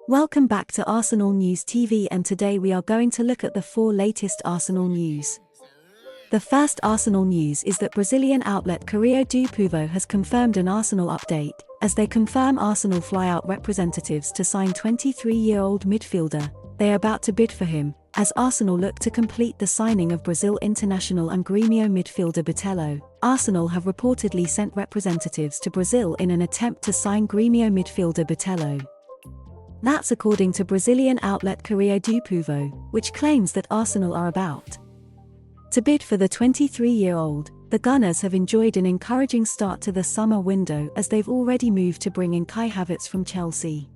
Welcome back to Arsenal News TV, and today we are going to look at the 4 latest Arsenal news. The first Arsenal news is that Brazilian outlet Correio do Povo has confirmed an Arsenal update, as they confirm Arsenal fly out representatives to sign 23-year-old midfielder. They are about to bid for him, as Arsenal look to complete the signing of Brazil international and Grêmio midfielder Bitello. Arsenal have reportedly sent representatives to Brazil in an attempt to sign Grêmio midfielder Bitello. That's according to Brazilian outlet Correio do Povo, which claims that Arsenal are about to bid for the 23-year-old. The Gunners have enjoyed an encouraging start to the summer window, as they've already moved to bring in Kai Havertz from Chelsea.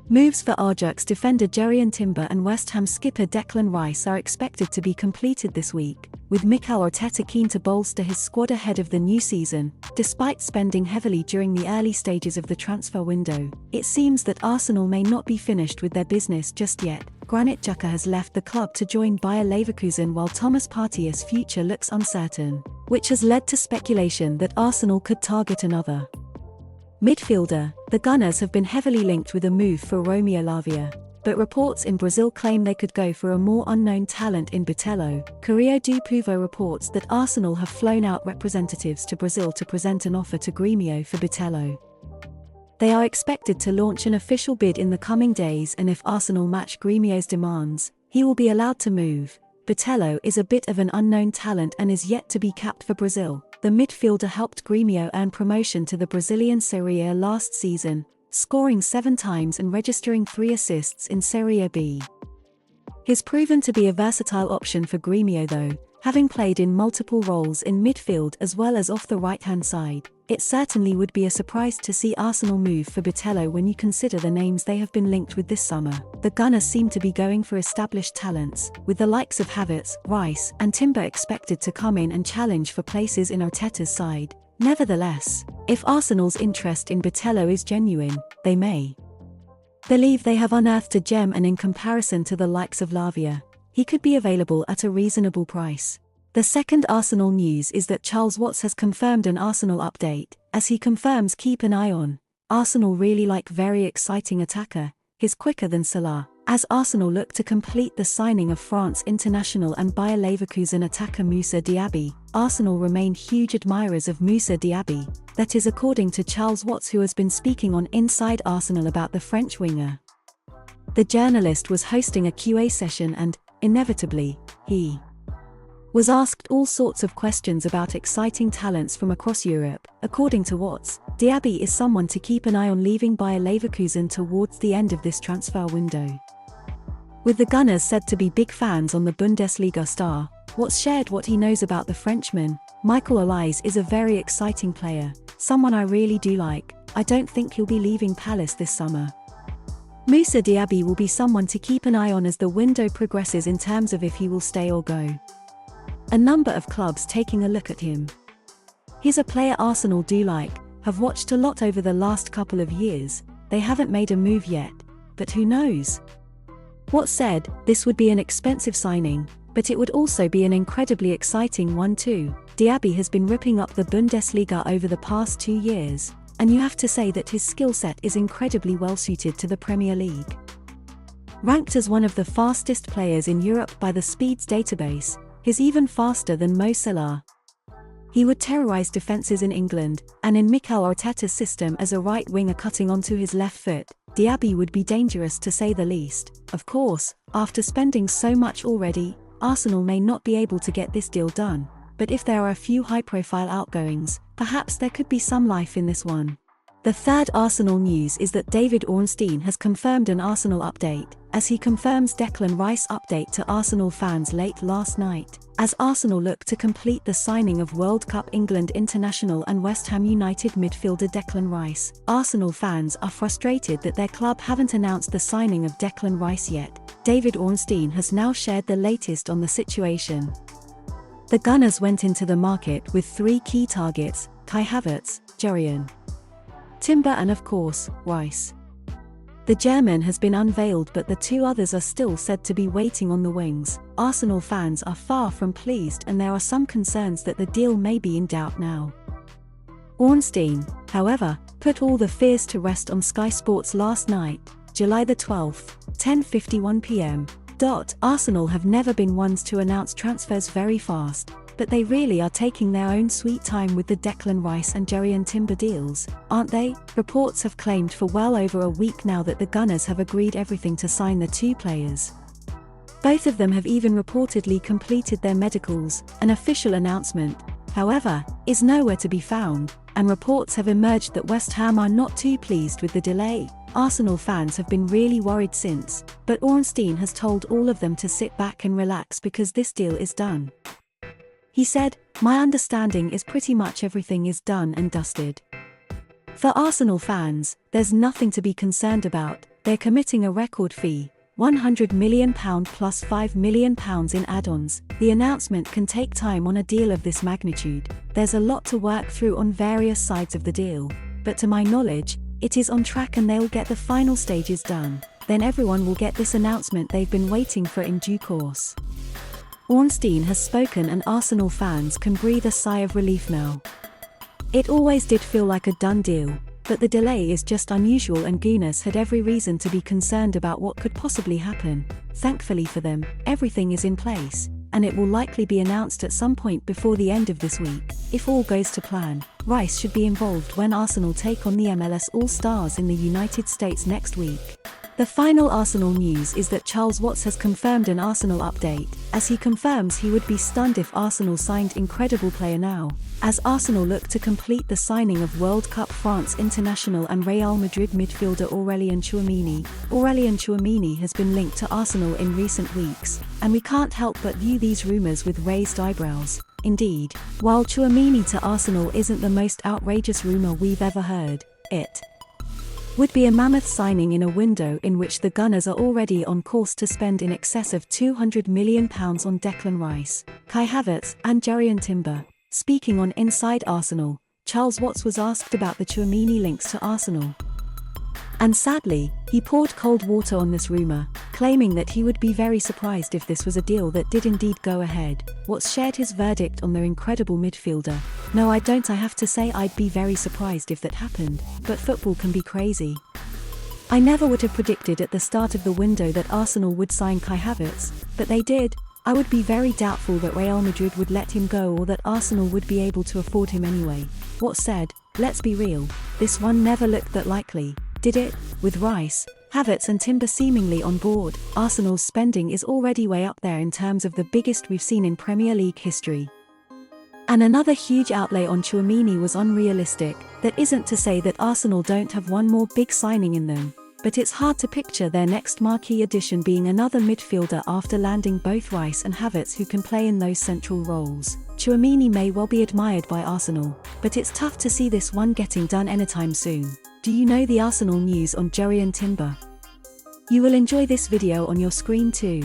Moves for Ajax defender Jurrien Timber and West Ham skipper Declan Rice are expected to be completed this week, with Mikel Arteta keen to bolster his squad ahead of the new season. Despite spending heavily during the early stages of the transfer window, it seems that Arsenal may not be finished with their business just yet. Granit Xhaka has left the club to join Bayer Leverkusen, while Thomas Partey's future looks uncertain, which has led to speculation that Arsenal could target another midfielder. The Gunners have been heavily linked with a move for Romeo Lavia, but reports in Brazil claim they could go for a more unknown talent in Bitello. Correio do Povo reports that Arsenal have flown out representatives to Brazil to present an offer to Grêmio for Bitello. They are expected to launch an official bid in the coming days, and if Arsenal match Grêmio's demands, he will be allowed to move. Bitello is a bit of an unknown talent and is yet to be capped for Brazil. The midfielder helped Grêmio earn promotion to the Brazilian Serie A last season, scoring 7 times and registering 3 assists in Serie B. He's proven to be a versatile option for Grêmio though, having played in multiple roles in midfield as well as off the right-hand side. It certainly would be a surprise to see Arsenal move for Bitello when you consider the names they have been linked with this summer. The Gunners seem to be going for established talents, with the likes of Havertz, Rice, and Timber expected to come in and challenge for places in Arteta's side. Nevertheless, if Arsenal's interest in Bitello is genuine, they may believe they have unearthed a gem, and in comparison to the likes of Lavia, he could be available at a reasonable price. The second Arsenal news is that Charles Watts has confirmed an Arsenal update, as he confirms keep an eye on. Arsenal really like very exciting attacker. He's quicker than Salah. As Arsenal look to complete the signing of France international and Bayer Leverkusen attacker Moussa Diaby, Arsenal remain huge admirers of Moussa Diaby. That is according to Charles Watts, who has been speaking on Inside Arsenal about the French winger. The journalist was hosting a QA session and, inevitably, he was asked all sorts of questions about exciting talents from across Europe. According to Watts, Diaby is someone to keep an eye on, leaving Bayer Leverkusen towards the end of this transfer window. With the Gunners said to be big fans on the Bundesliga star, Watts shared what he knows about the Frenchman. Michael Olise is a very exciting player, someone I really do like. I don't think he'll be leaving Palace this summer. Moussa Diaby will be someone to keep an eye on as the window progresses in terms of if he will stay or go. A number of clubs taking a look at him. He's a player Arsenal do like, have watched a lot over the last couple of years. They haven't made a move yet, but who knows? Watts said, this would be an expensive signing, but it would also be an incredibly exciting one too. Diaby has been ripping up the Bundesliga over the past 2 years, and you have to say that his skill set is incredibly well suited to the Premier League. Ranked as one of the fastest players in Europe by the Speeds database, he's even faster than Mo Salah. He would terrorize defenses in England, and in Mikel Arteta's system as a right winger cutting onto his left foot, Diaby would be dangerous to say the least. Of course, after spending so much already, Arsenal may not be able to get this deal done, but if there are a few high-profile outgoings, perhaps there could be some life in this one. The third Arsenal news is that David Ornstein has confirmed an Arsenal update, as he confirms Declan Rice update to Arsenal fans late last night. As Arsenal look to complete the signing of World Cup England international and West Ham United midfielder Declan Rice, Arsenal fans are frustrated that their club haven't announced the signing of Declan Rice yet. David Ornstein has now shared the latest on the situation. The Gunners went into the market with 3 key targets: Kai Havertz, Jurrien Timber and of course, Rice. The German has been unveiled, but the 2 others are still said to be waiting on the wings. Arsenal fans are far from pleased, and there are some concerns that the deal may be in doubt now. Ornstein, however, put all the fears to rest on Sky Sports last night, July the 12th, 10:51 p.m. Arsenal have never been ones to announce transfers very fast, but they really are taking their own sweet time with the Declan Rice and Aurelien Timber deals, aren't they? Reports have claimed for well over a week now that the Gunners have agreed everything to sign the two players. Both of them have even reportedly completed their medicals. An official announcement, however, is nowhere to be found, and reports have emerged that West Ham are not too pleased with the delay. Arsenal fans have been really worried since, but Ornstein has told all of them to sit back and relax because this deal is done. He said, "My understanding is pretty much everything is done and dusted." For Arsenal fans, there's nothing to be concerned about. They're committing a record fee, £100 million plus £5 million in add-ons. The announcement can take time on a deal of this magnitude. There's a lot to work through on various sides of the deal, but to my knowledge, it is on track and they'll get the final stages done. Then everyone will get this announcement they've been waiting for in due course. Ornstein has spoken and Arsenal fans can breathe a sigh of relief now. It always did feel like a done deal, but the delay is just unusual and Gunners had every reason to be concerned about what could possibly happen. Thankfully for them, everything is in place, and it will likely be announced at some point before the end of this week. If all goes to plan, Rice should be involved when Arsenal take on the MLS All-Stars in the United States next week. The final Arsenal news is that Charles Watts has confirmed an Arsenal update, as he confirms he would be stunned if Arsenal signed incredible player now, as Arsenal look to complete the signing of World Cup France international and Real Madrid midfielder Aurelien Tchouameni. Aurelien Tchouameni has been linked to Arsenal in recent weeks, and we can't help but view these rumours with raised eyebrows. Indeed, while Tchouameni to Arsenal isn't the most outrageous rumour we've ever heard, it would be a mammoth signing in a window in which the Gunners are already on course to spend in excess of £200 million on Declan Rice, Kai Havertz and Aurelien Timber. Speaking on Inside Arsenal, Charles Watts was asked about the Tchouameni links to Arsenal. And sadly, he poured cold water on this rumour, claiming that he would be very surprised if this was a deal that did indeed go ahead. Watts shared his verdict on their incredible midfielder. "No, I don't. I have to say I'd be very surprised if that happened, but football can be crazy. I never would have predicted at the start of the window that Arsenal would sign Kai Havertz, but they did. I would be very doubtful that Real Madrid would let him go or that Arsenal would be able to afford him anyway." Watts said, "Let's be real, this one never looked that likely, did it?" With Rice, Havertz and Timber seemingly on board, Arsenal's spending is already way up there in terms of the biggest we've seen in Premier League history. And another huge outlay on Tchouameni was unrealistic. That isn't to say that Arsenal don't have one more big signing in them, but it's hard to picture their next marquee addition being another midfielder after landing both Rice and Havertz who can play in those central roles. Tchouameni may well be admired by Arsenal, but it's tough to see this one getting done anytime soon. Do you know the Arsenal news on Aurelien Timber? You will enjoy this video on your screen too.